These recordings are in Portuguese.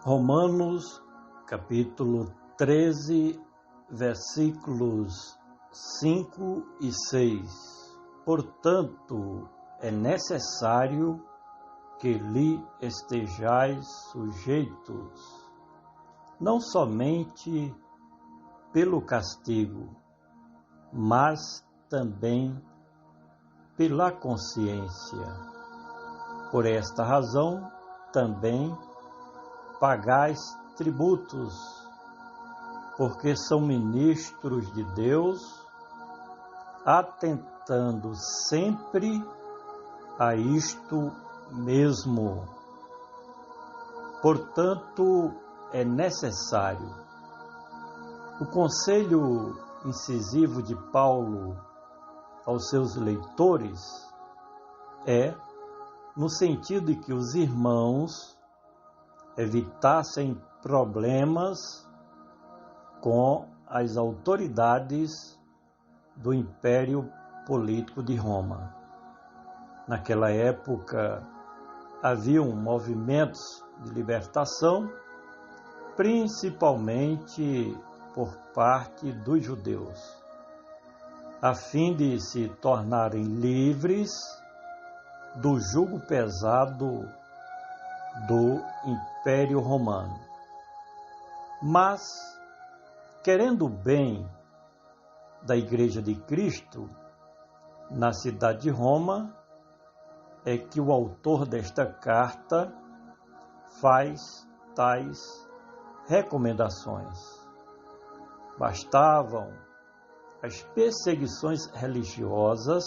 Romanos, capítulo 13, versículos 5 e 6. Portanto, é necessário que lhe estejais sujeitos, não somente pelo castigo, mas também pela consciência. Por esta razão, também pagais tributos, porque são ministros de Deus, atentando sempre a isto mesmo. Portanto, é necessário. O conselho incisivo de Paulo aos seus leitores é no sentido de que os irmãos evitassem problemas com as autoridades do Império Político de Roma. Naquela época, haviam movimentos de libertação, principalmente por parte dos judeus, a fim de se tornarem livres do jugo pesado do Império Romano. Mas, querendo o bem da Igreja de Cristo na cidade de Roma, é que o autor desta carta faz tais recomendações. Bastavam as perseguições religiosas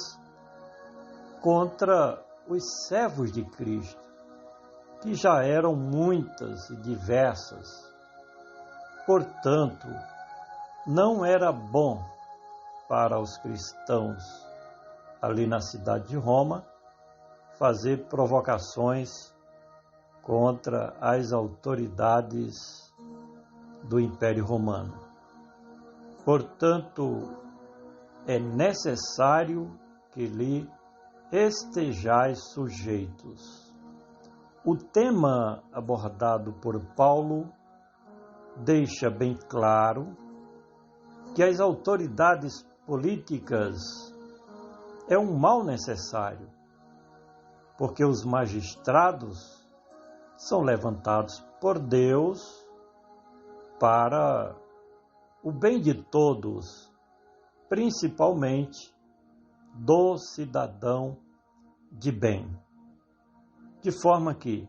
contra os servos de Cristo, que já eram muitas e diversas. Portanto, não era bom para os cristãos ali na cidade de Roma fazer provocações contra as autoridades do Império Romano. Portanto, é necessário que lhe estejais sujeitos. O tema abordado por Paulo deixa bem claro que as autoridades políticas é um mal necessário, porque os magistrados são levantados por Deus para o bem de todos, principalmente do cidadão de bem. De forma que,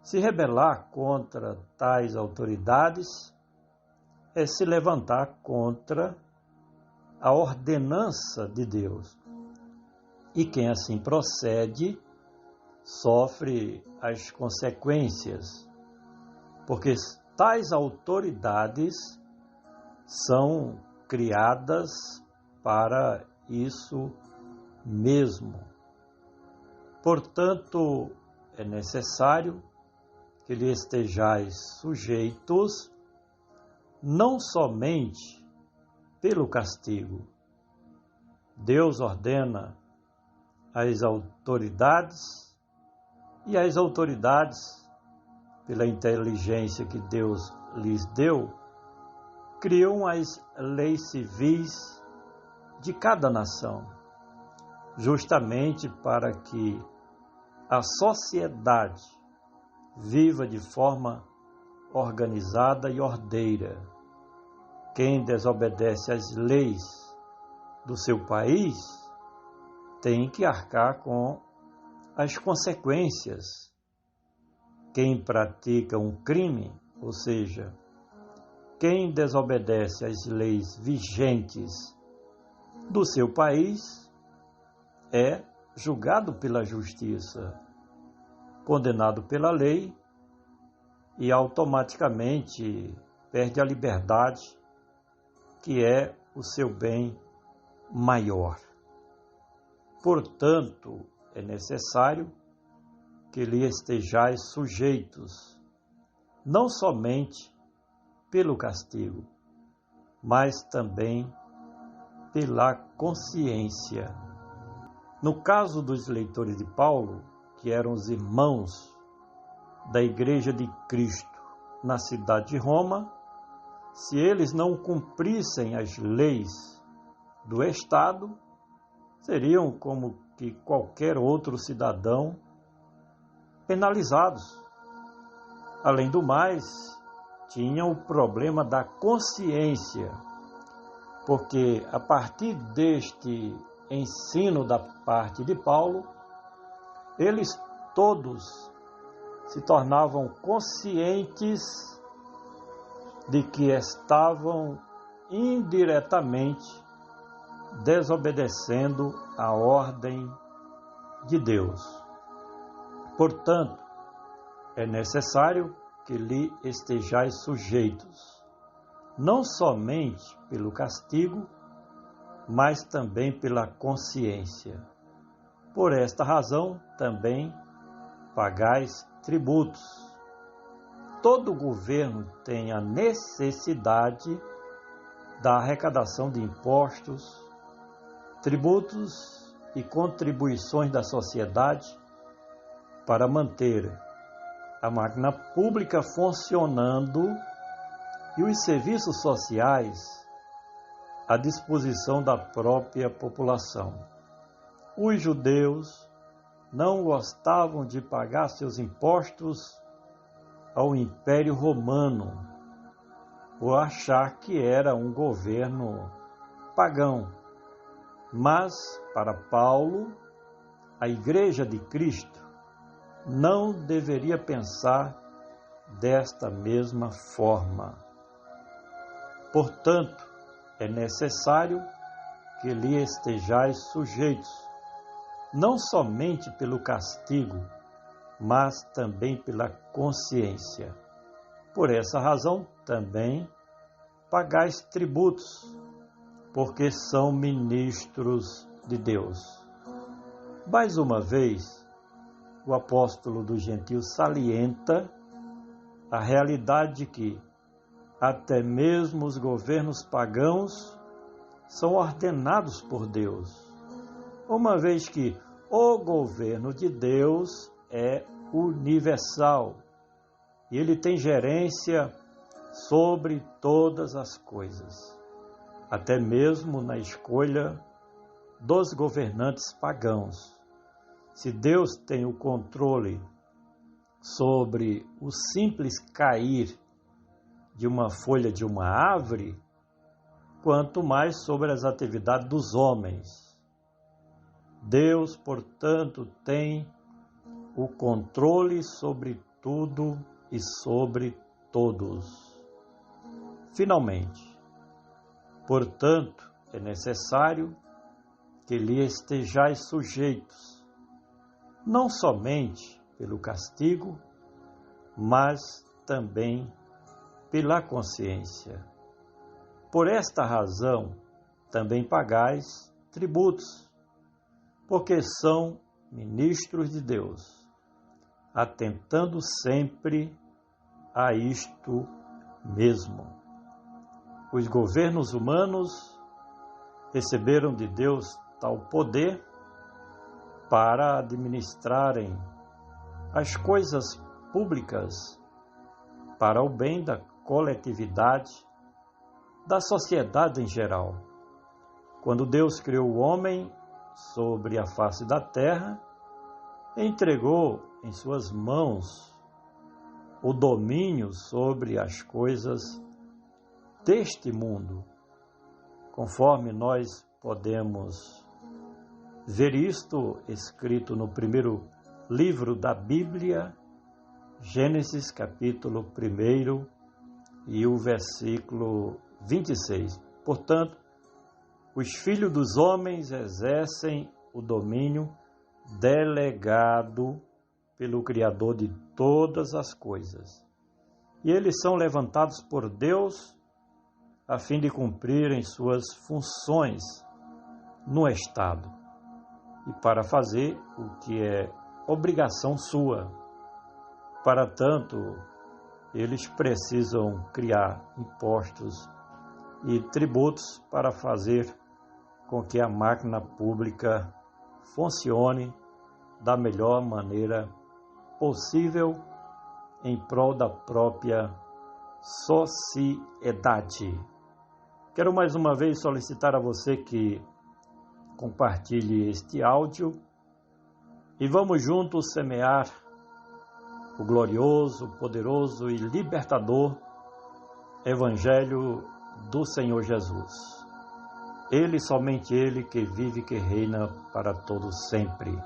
se rebelar contra tais autoridades é se levantar contra a ordenança de Deus. E quem assim procede sofre as consequências, porque tais autoridades são criadas para isso mesmo. Portanto, é necessário que lhe estejais sujeitos, não somente pelo castigo. Deus ordena às autoridades, e as autoridades, pela inteligência que Deus lhes deu, criam as leis civis de cada nação, justamente para que a sociedade viva de forma organizada e ordeira. Quem desobedece às leis do seu país tem que arcar com as consequências. Quem pratica um crime, ou seja, quem desobedece às leis vigentes do seu país, é julgado pela justiça, condenado pela lei e automaticamente perde a liberdade, que é o seu bem maior. Portanto, é necessário que lhe estejais sujeitos, não somente pelo castigo, mas também pela consciência. No caso dos leitores de Paulo, que eram os irmãos da Igreja de Cristo na cidade de Roma, se eles não cumprissem as leis do Estado, seriam como que qualquer outro cidadão penalizados. Além do mais, tinham o problema da consciência, porque a partir deste ensino da parte de Paulo, eles todos se tornavam conscientes de que estavam indiretamente desobedecendo a ordem de Deus. Portanto, é necessário que lhe estejais sujeitos, não somente pelo castigo, mas também pela consciência. Por esta razão, também pagais tributos. Todo governo tem a necessidade da arrecadação de impostos, tributos e contribuições da sociedade para manter a máquina pública funcionando e os serviços sociais à disposição da própria população. Os judeus não gostavam de pagar seus impostos ao Império Romano, por achar que era um governo pagão. Mas, para Paulo, a Igreja de Cristo não deveria pensar desta mesma forma. Portanto, é necessário que lhe estejais sujeitos, não somente pelo castigo, mas também pela consciência. Por essa razão, também pagais tributos, porque são ministros de Deus. Mais uma vez, o apóstolo dos gentios salienta a realidade de que até mesmo os governos pagãos são ordenados por Deus, uma vez que o governo de Deus é universal e ele tem gerência sobre todas as coisas, até mesmo na escolha dos governantes pagãos. Se Deus tem o controle sobre o simples cair de uma folha de uma árvore, quanto mais sobre as atividades dos homens. Deus, portanto, tem o controle sobre tudo e sobre todos. Finalmente, portanto, é necessário que lhe estejais sujeitos, não somente pelo castigo, mas também pela consciência. Por esta razão, também pagais tributos, porque são ministros de Deus, atentando sempre a isto mesmo. Os governos humanos receberam de Deus tal poder para administrarem as coisas públicas para o bem da coletividade, da sociedade em geral. Quando Deus criou o homem sobre a face da terra, entregou em suas mãos o domínio sobre as coisas deste mundo. Conforme nós podemos ver isto escrito no primeiro livro da Bíblia, Gênesis capítulo 1 e o versículo 26. Portanto, os filhos dos homens exercem o domínio delegado pelo Criador de todas as coisas. E eles são levantados por Deus a fim de cumprirem suas funções no Estado e para fazer o que é obrigação sua. Para tanto, eles precisam criar impostos e tributos para fazer com que a máquina pública funcione da melhor maneira possível em prol da própria sociedade. Quero mais uma vez solicitar a você que compartilhe este áudio e vamos juntos semear o glorioso, poderoso e libertador Evangelho do Senhor Jesus. Ele, somente Ele, que vive e que reina para todos sempre.